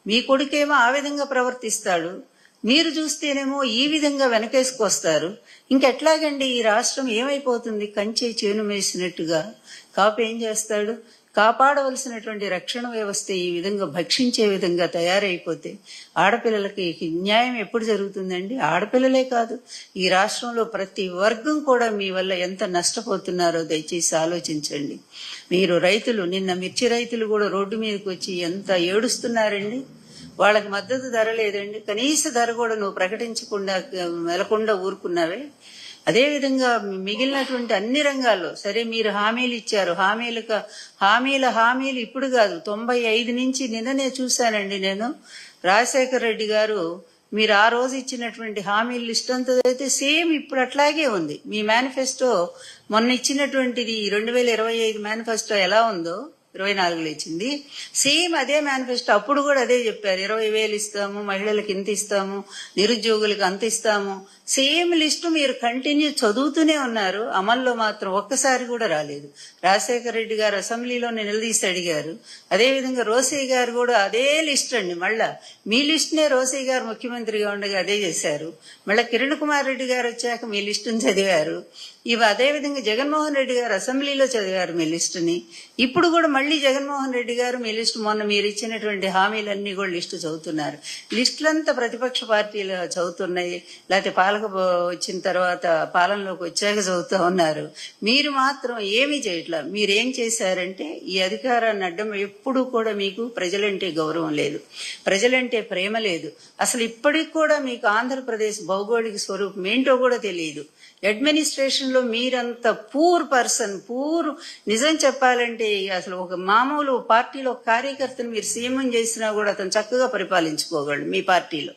మీ కొడుకేమో ఆ విధంగా ప్రవర్తిస్తాడు, మీరు చూస్తేనేమో ఈ విధంగా వెనకేసుకొస్తారు. ఇంకెట్లాగండి ఈ రాష్ట్రం ఏమైపోతుంది? కంచె చేను వేసినట్టుగా. కాపు ఏం చేస్తాడు? కాపాడవలసినటువంటి రక్షణ వ్యవస్థ ఈ విధంగా భక్షించే విధంగా తయారైపోతే ఆడపిల్లలకి న్యాయం ఎప్పుడు జరుగుతుందండి? ఆడపిల్లలే కాదు, ఈ రాష్ట్రంలో ప్రతి వర్గం కూడా మీ వల్ల ఎంత నష్టపోతున్నారో దయచేసి ఆలోచించండి. మీరు రైతులు, నిన్న మిర్చి రైతులు కూడా రోడ్డు మీదకి వచ్చి ఎంత ఏడుస్తున్నారండి. వాళ్ళకి మద్దతు ధర లేదండి, కనీస ధర కూడా నువ్వు ప్రకటించకుండా వెళ్లకుండా ఊరుకున్నావే. అదేవిధంగా మిగిలినటువంటి అన్ని రంగాల్లో సరే మీరు హామీలు ఇచ్చారు, హామీలు ఇప్పుడు కాదు 95 నుంచి నిన్ననే చూశానండి నేను. రాజశేఖర రెడ్డి గారు మీరు ఆ రోజు ఇచ్చినటువంటి హామీల లిస్ట్ అంతా అయితే సేమ్ ఇప్పుడు అట్లాగే ఉంది. మీ మేనిఫెస్టో మొన్న ఇచ్చినటువంటిది 2025 మేనిఫెస్టో ఎలా ఉందో 24లో ఇచ్చింది, సేమ్ అదే మేనిఫెస్టో. అప్పుడు కూడా అదే చెప్పారు, 20,000 ఇస్తాము, మహిళలకు ఇంత ఇస్తాము, నిరుద్యోగులకు అంత ఇస్తాము. సేమ్ లిస్టు మీరు కంటిన్యూ చదువుతూనే ఉన్నారు, అమల్లో మాత్రం ఒక్కసారి కూడా రాలేదు. రాజశేఖర రెడ్డి గారు అసెంబ్లీలో నిలదీసి అడిగారు, అదేవిధంగా రోసయ్య గారు కూడా అదే లిస్ట్ అండి. మళ్ళా మీ లిస్టునే రోసయ్య గారు ముఖ్యమంత్రిగా ఉండగా అదే చేశారు. మళ్ళీ కిరణ్ కుమార్ రెడ్డి గారు వచ్చాక మీ లిస్టుని చదివారు. అదేవిధంగా జగన్మోహన్ రెడ్డి గారు అసెంబ్లీలో చదివారు మీ లిస్టుని. ఇప్పుడు కూడా మళ్ళీ జగన్మోహన్ రెడ్డి గారు మీ లిస్టు, మొన్న మీరు ఇచ్చినటువంటి హామీలన్నీ కూడా లిస్టు చదువుతున్నారు. లిస్టులంతా ప్రతిపక్ష పార్టీలు చదువుతున్నాయి, లేకపోతే వచ్చిన తర్వాత పాలనలోకి వచ్చాక చదువుతూ ఉన్నారు. మీరు మాత్రం ఏమీ చేయట్లా. మీరేం చేశారంటే ఈ అధికారాన్ని అడ్డం ఎప్పుడూ కూడా మీకు ప్రజలంటే గౌరవం లేదు, ప్రజలంటే ప్రేమ లేదు. అసలు ఇప్పటికి కూడా మీకు ఆంధ్రప్రదేశ్ భౌగోళిక స్వరూపం ఏంటో కూడా తెలియదు. అడ్మినిస్ట్రేషన్ లో మీరంత పూర్ పర్సన్, నిజం చెప్పాలంటే అసలు ఒక మామూలు పార్టీలో కార్యకర్తను మీరు సీఎం చేసినా కూడా అతను చక్కగా పరిపాలించుకోగలడు మీ పార్టీలో.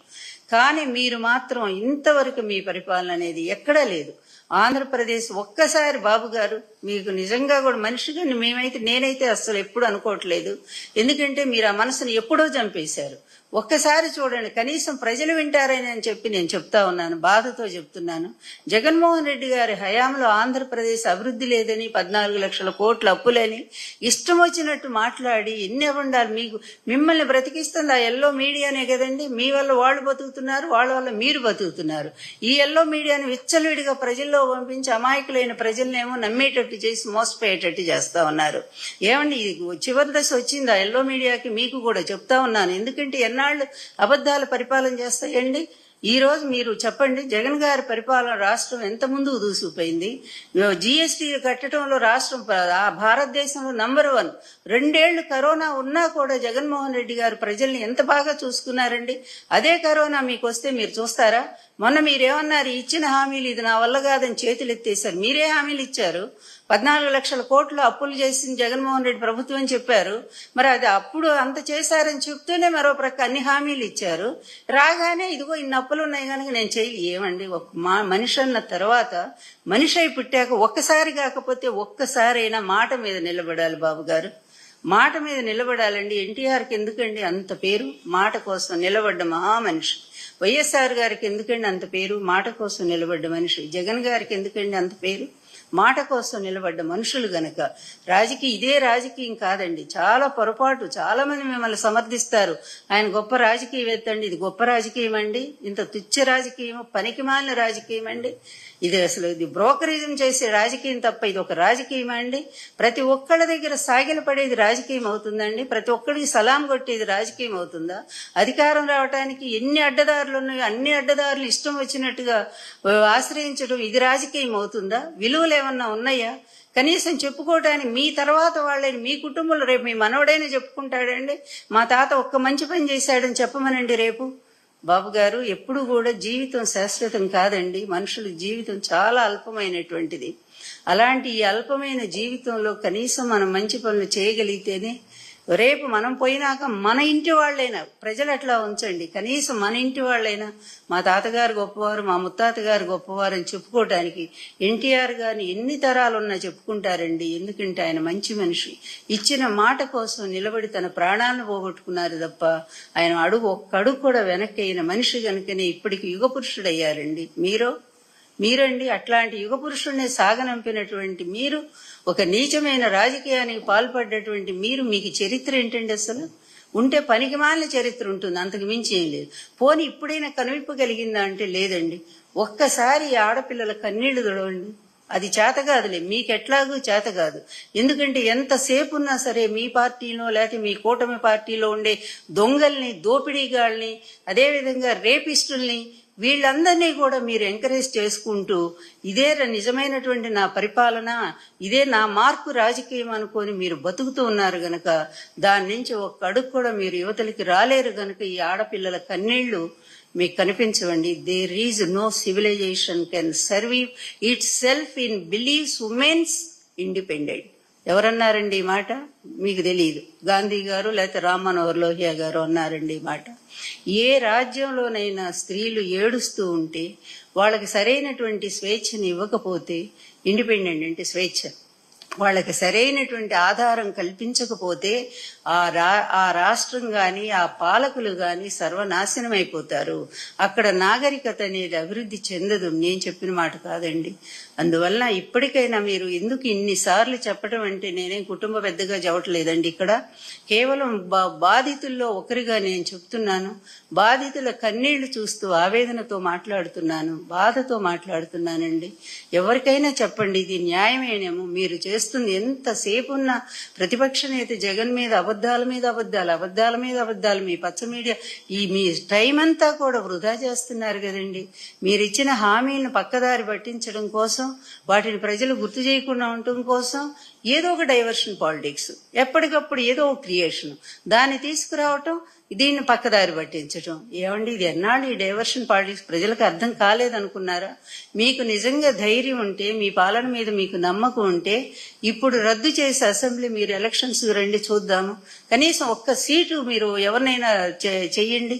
కానీ మీరు మాత్రం ఇంతవరకు మీ పరిపాలన అనేది ఎక్కడా లేదు. ఆంధ్రప్రదేశ్ ఒక్కసారి బాబు గారు మీకు నిజంగా కూడా మనిషిగా నేనైతే అసలు ఎప్పుడు అనుకోవట్లేదు. ఎందుకంటే మీరు ఆ మనసును ఎప్పుడో చంపేశారు. ఒక్కసారి చూడండి, కనీసం ప్రజలు వింటారని అని చెప్పి నేను చెప్తా ఉన్నాను, బాధతో చెప్తున్నాను. జగన్మోహన్ రెడ్డి గారి హయాంలో ఆంధ్రప్రదేశ్ అభివృద్ధి లేదని, 14 లక్షల కోట్ల అప్పులని ఇష్టం వచ్చినట్టు మాట్లాడి ఎన్ని అవ్వండాలి. మిమ్మల్ని బ్రతికిస్తుంది ఆ ఎల్లో మీడియానే కదండి. మీ వల్ల వాళ్ళు బతుకుతున్నారు, వాళ్ళ వల్ల మీరు బతుకుతున్నారు. ఈ ఎల్లో మీడియాని విచ్చలవిడిగా ప్రజల్లో పంపించి అమాయకులైన ప్రజలనేమో నమ్మేటట్టు చేసి మోసపోయేటట్టు చేస్తా ఉన్నారు. ఏమండి, చివరి దశ వచ్చింది ఆ ఎల్లో మీడియాకి. మీకు కూడా చెప్తా ఉన్నాను, ఎందుకంటే ఎన్నాళ్ళు అబద్ధాలు పరిపాలన చేస్తాయండి. ఈ రోజు మీరు చెప్పండి, జగన్ గారి పరిపాలన రాష్ట్రం ఎంత ముందుకు దూసుకుపోయింది. జీఎస్టీ కట్టడంలో రాష్ట్రం భారతదేశంలో నంబర్ 1. 2 ఏళ్లు కరోనా ఉన్నా కూడా జగన్మోహన్ రెడ్డి గారు ప్రజల్ని ఎంత బాగా చూసుకున్నారండి. అదే కరోనా మీకు వస్తే మీరు చూస్తారా? మొన్న మీరేమన్నారు, ఇచ్చిన హామీలు ఇది నా వల్ల కాదని చేతులు ఎత్తేశారు. మీరే హామీలు ఇచ్చారు? 14 లక్షల కోట్లు అప్పులు చేసింది జగన్మోహన్ రెడ్డి ప్రభుత్వం అని చెప్పారు. మరి అది అప్పుడు అంత చేశారని చెప్తూనే మరో ప్రక్క అన్ని హామీలు ఇచ్చారు. రాగానే ఇదిగో ఇన్ని అప్పులు ఉన్నాయి కనుక నేను ఏమండి, ఒక మనిషి అన్న తర్వాత మనిషి అయి పుట్టాక ఒక్కసారి కాకపోతే ఒక్కసారైనా మాట మీద నిలబడాలి బాబు గారు, మాట మీద నిలబడాలండి. ఎన్టీఆర్కి ఎందుకండి అంత పేరు? మాట కోసం నిలబడ్డ మహామనిషి. వైఎస్ఆర్ గారికి ఎందుకండి అంత పేరు? మాట కోసం నిలబడ్డ మనిషి. జగన్ గారికి ఎందుకండి అంత పేరు? మాట కోసం నిలబడ్డ మనుషులు గనక. ఇదే రాజకీయం కాదండి, చాలా పొరపాటు. చాలా మంది మిమ్మల్ని సమర్థిస్తారు, ఆయన గొప్ప రాజకీయవేత్త అండి. ఇది గొప్ప రాజకీయం అండి? ఇంత తుచ్చ రాజకీయం, పనికి మాలిన రాజకీయం అండి ఇది. అసలు ఇది బ్రోకరిజం చేసే రాజకీయం తప్ప ఇది ఒక రాజకీయం అండి? ప్రతి ఒక్కళ్ళ దగ్గర సాగిల పడేది రాజకీయం అవుతుందండి? ప్రతి ఒక్కడికి సలాం కొట్టేది రాజకీయం అవుతుందా? అధికారం రావడానికి ఎన్ని అడ్డదారులు ఉన్నాయో అన్ని అడ్డదారులు ఇష్టం వచ్చినట్టుగా ఆశ్రయించడం ఇది రాజకీయం అవుతుందా? విలువలు ఏమన్నా ఉన్నాయా? కనీసం చెప్పుకోవడానికి మీ తర్వాత వాళ్ళని, మీ కుటుంబంలో రేపు మీ మనవడైనా చెప్పుకుంటాడండి, మా తాత ఒక్క మంచి పని చేశాడని చెప్పమనండి రేపు. బాబు గారు, ఎప్పుడు కూడా జీవితం శాశ్వతం కాదండి. మనుషుల జీవితం చాలా అల్పమైనటువంటిది. అలాంటి ఈ అల్పమైన జీవితంలో కనీసం మనం మంచి పనులు చేయగలిగితేనే రేపు మనం పోయినాక మన ఇంటి వాళ్ళైనా, ప్రజలు అట్లా ఉంచండి, కనీసం మన ఇంటి వాళ్ళైనా మా తాతగారు గొప్పవారు, మా ముత్తాత గారు గొప్పవారు అని చెప్పుకోవడానికి ఎన్టీఆర్ గారిని ఎన్ని తరాలున్నా చెప్పుకుంటారండి. ఎందుకంటే ఆయన మంచి మనిషి, ఇచ్చిన మాట కోసం నిలబడి తన ప్రాణాలను పోగొట్టుకున్నారు తప్ప ఆయన ఒక్క అడుగు కూడా వెనక్కి అయిన మనిషి కనుకనే ఇప్పటికి యుగ పురుషుడయ్యారండి. మీరండి అట్లాంటి యుగ పురుషుడిని సాగనంపినటువంటి ఒక నీచమైన రాజకీయానికి పాల్పడ్డటువంటి మీకు చరిత్ర ఏంటండి? అసలు ఉంటే పనికిమాలిన చరిత్ర ఉంటుంది, అంతకు మించి ఏం లేదు. పోనీ ఇప్పుడైనా కనువిప్పగలిగిందా అంటే లేదండి. ఒక్కసారి ఆడపిల్లల కన్నీళ్లు తుడవండి, అది చేత కాదులే, మీకెట్లాగూ చేత కాదు. ఎందుకంటే ఎంతసేపు ఉన్నా సరే మీ పార్టీలో లేకపోతే మీ కూటమి పార్టీలో ఉండే దొంగల్ని, దోపిడీగాళ్ళని, అదేవిధంగా రేపిస్టుల్ని, వీళ్ళందరినీ కూడా మీరు ఎంకరేజ్ చేసుకుంటూ ఇదే నిజమైనటువంటి నా పరిపాలన, ఇదే నా మార్పు రాజకీయం అనుకొని మీరు బతుకుతూ ఉన్నారు గనక దాని నుంచి ఒక్క అడుగు కూడా మీరు యువతలకి రాలేరు గనక ఈ ఆడపిల్లల కన్నీళ్లు మీకు కనిపించవండి. There is no civilisation can survive itself in believes women's independent. ఎవరన్నారండి ఈ మాట? మీకు తెలియదు. గాంధీ గారు లేకపోతే రామ్ మనోహర్ లోహియా గారు అన్నారండి ఈ మాట. ఏ రాజ్యంలోనైనా స్త్రీలు ఏడుస్తూ ఉంటే, వాళ్ళకి సరైనటువంటి స్వేచ్ఛని ఇవ్వకపోతే, ఇండిపెండెంట్ అంటే స్వేచ్ఛ, వాళ్ళకి సరైనటువంటి ఆధారం కల్పించకపోతే ఆ రాష్ట్రం గాని ఆ పాలకులు గాని సర్వనాశనం అయిపోతారు. అక్కడ నాగరికత అనేది అభివృద్ధి చెందదు. నేను చెప్పిన మాట కాదండి. అందువల్ల ఇప్పటికైనా మీరు ఎందుకు ఇన్నిసార్లు చెప్పడం అంటే, నేనేం కుటుంబ పెద్దగా చెప్పట్లేదండి. ఇక్కడ కేవలం బాధితుల్లో ఒకరిగా నేను చెప్తున్నాను. బాధితుల కన్నీళ్లు చూస్తూ ఆవేదనతో మాట్లాడుతున్నాను, బాధతో మాట్లాడుతున్నానండి. ఎవరికైనా చెప్పండి, ఇది న్యాయమేనేమో. మీరు చేస్తుంది ఎంతసేపు ఉన్న ప్రతిపక్ష నేత జగన్ మీద అబద్ధాల మీద అబద్ధాలు, అబద్ధాల మీద అబద్ధాలు, మీ పచ్చ మీడియా మీ టైం అంతా కూడా వృధా చేస్తున్నారు కదండి. మీరు ఇచ్చిన హామీలను పక్కదారి పట్టించడం కోసం, వాటిని ప్రజలు గుర్తు చేయకుండా ఉండటం కోసం ఏదో ఒక డైవర్షన్ పాలిటిక్స్, ఎప్పటికప్పుడు ఏదో ఒక క్రియేషన్, దాన్ని తీసుకురావటం, దీన్ని పక్కదారి పట్టించటం. ఏమండి, ఇది ఎన్నాళ్ళు ఈ డైవర్షన్ పాలిటిక్స్ ప్రజలకు అర్థం కాలేదనుకున్నారా? మీకు నిజంగా ధైర్యం ఉంటే, మీ పాలన మీద మీకు నమ్మకం ఉంటే, ఇప్పుడు రద్దు చేసి అసెంబ్లీ మీరు ఎలక్షన్స్ రండి, చూద్దాము. కనీసం ఒక్క సీటు మీరు ఎవరినైనా చెయ్యండి,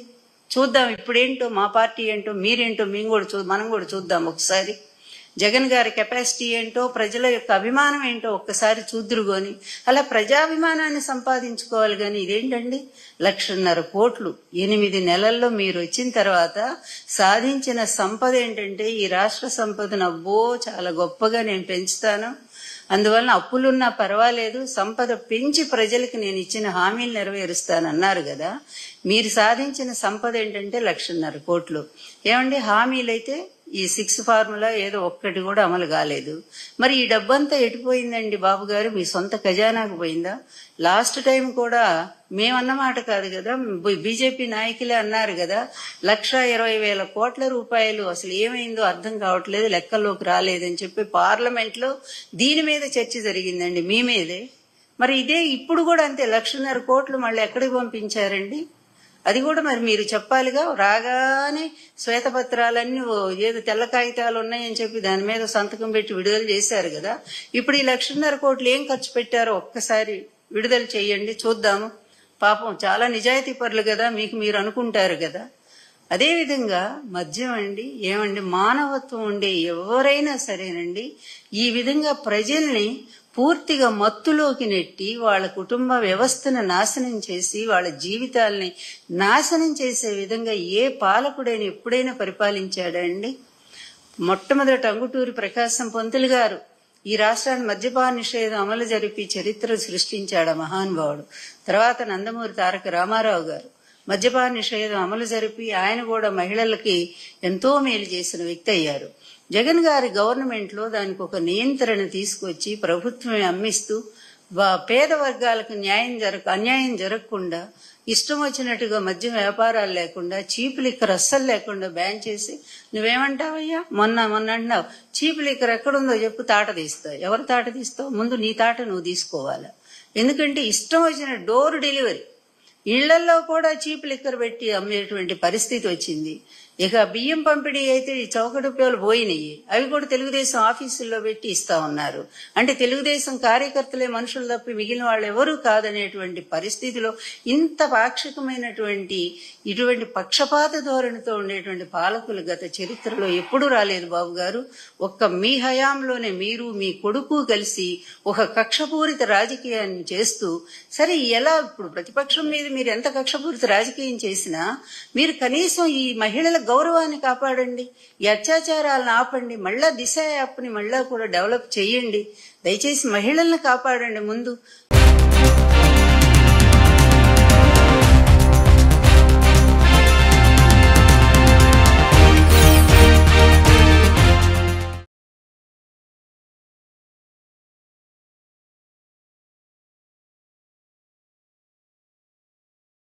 చూద్దాం. ఇప్పుడేంటో మా పార్టీ ఏంటో, మీరేంటో మనం కూడా చూద్దాం ఒకసారి. జగన్ గారి కెపాసిటీ ఏంటో, ప్రజల యొక్క అభిమానం ఏంటో ఒక్కసారి చూద్దురుగోని అలా ప్రజాభిమానాన్ని సంపాదించుకోవాలి. కానీ ఇదేంటండి, 1,50,000 కోట్లు 8 నెలల్లో మీరు వచ్చిన తర్వాత సాధించిన సంపద ఏంటంటే, ఈ రాష్ట్ర సంపదను అబ్బో చాలా గొప్పగా నేను పెంచుతాను, అందువల్ల అప్పులున్నా పర్వాలేదు, సంపద పెంచి ప్రజలకు నేను ఇచ్చిన హామీలు నెరవేరుస్తానన్నారు కదా. మీరు సాధించిన సంపద ఏంటంటే 1,50,000 కోట్లు. ఏమండి, హామీలైతే ఈ 6 ఫార్ములా ఏదో ఒక్కటి కూడా అమలు కాలేదు. మరి ఈ డబ్బంతా ఎటుపోయిందండి బాబు గారు? మీ సొంత ఖజానాకు పోయిందా? లాస్ట్ టైం కూడా మేమన్నమాట కాదు కదా, బీజేపీ నాయకులే అన్నారు కదా, 1,20,000 కోట్ల రూపాయలు అసలు ఏమైందో అర్థం కావట్లేదు, లెక్కల్లోకి రాలేదని చెప్పి పార్లమెంట్ లో దీని మీద చర్చ జరిగిందండి, మీ మీదే. మరి ఇదే ఇప్పుడు కూడా అంతే, 1,50,000 కోట్లు మళ్ళీ ఎక్కడికి పంపించారండి? అది కూడా మరి మీరు చెప్పాలిగా. రాగానే శ్వేతపత్రాలన్నీ ఏదో తెల్ల కాగితాలు ఉన్నాయని చెప్పి దాని మీద సంతకం పెట్టి విడుదల చేశారు కదా. ఇప్పుడు ఈ 1,50,000 కోట్లు ఏం ఖర్చు పెట్టారో ఒక్కసారి విడుదల చేయండి, చూద్దాము. పాపం చాలా నిజాయితీ పరులు కదా, మీకు మీరు అనుకుంటారు కదా. అదేవిధంగా మద్యం అండి, ఏమండి, మానవత్వం ఉండే ఎవరైనా సరేనండి ఈ విధంగా ప్రజల్ని పూర్తిగా మత్తులోకి నెట్టి వాళ్ళ కుటుంబ వ్యవస్థను నాశనం చేసి వాళ్ళ జీవితాల్ని నాశనం చేసే విధంగా ఏ పాలకుడైనా ఎప్పుడైనా పరిపాలించాడండి? మొట్టమొదటి అంగుటూరి ప్రకాశం పంతులు గారు ఈ రాష్ట్రాన్ని మద్యపాన నిషేధం అమలు జరిపి చరిత్ర సృష్టించాడు మహానుభావుడు. తర్వాత నందమూరి తారక రామారావు గారు మద్యపాన నిషేధం అమలు జరిపి ఆయన కూడా మహిళలకి ఎంతో మేలు చేసిన వ్యక్తి అయ్యారు. జగన్ గారి గవర్నమెంట్ లో దానికి ఒక నియంత్రణ తీసుకొచ్చి ప్రభుత్వమే అమ్మిస్తూ పేద వర్గాలకు అన్యాయం జరగకుండా ఇష్టం వచ్చినట్టుగా మద్యం వ్యాపారాలు లేకుండా, చీప్ లిక్కర్ అస్సలు లేకుండా బ్యాన్ చేసి, నువ్వేమంటావయ్యా, మొన్న అంటున్నావు చీప్ లిక్కర్ ఎక్కడుందో చెప్పు, తాట తీస్తావు. ఎవరు తాట తీస్తావు? ముందు నీ తాట నువ్వు తీసుకోవాలి. ఎందుకంటే ఇష్టం వచ్చిన డోర్ డెలివరీ, ఇళ్లలో కూడా చీప్ లిక్కర్ పెట్టి అమ్మేటువంటి పరిస్థితి వచ్చింది. ఇక బియ్యం పంపిణీ అయితే ఈ చౌక రూపాయలు పోయినాయి, అవి కూడా తెలుగుదేశం ఆఫీసుల్లో పెట్టి ఇస్తా ఉన్నారు. అంటే తెలుగుదేశం కార్యకర్తలే మనుషులు తప్పి మిగిలిన వాళ్ళు ఎవరూ కాదనేటువంటి పరిస్థితిలో ఇంత పాక్షికమైనటువంటి ఇటువంటి పక్షపాత ధోరణితో ఉండేటువంటి పాలకులు గత చరిత్రలో ఎప్పుడూ రాలేదు బాబు గారు. ఒక్క మీ హయాంలోనే మీరు మీ కొడుకు కలిసి ఒక కక్షపూరిత రాజకీయాన్ని చేస్తూ, సరే ఎలా ఇప్పుడు ప్రతిపక్షం మీద మీరు ఎంత కక్షపూరిత రాజకీయం చేసినా మీరు కనీసం ఈ మహిళల గౌరవాన్ని కాపాడండి, ఈ అత్యాచారాలను ఆపండి, మళ్ళా దిశ యాప్ని మళ్ళా కూడా డెవలప్ చేయండి. దయచేసి మహిళల్ని కాపాడండి ముందు.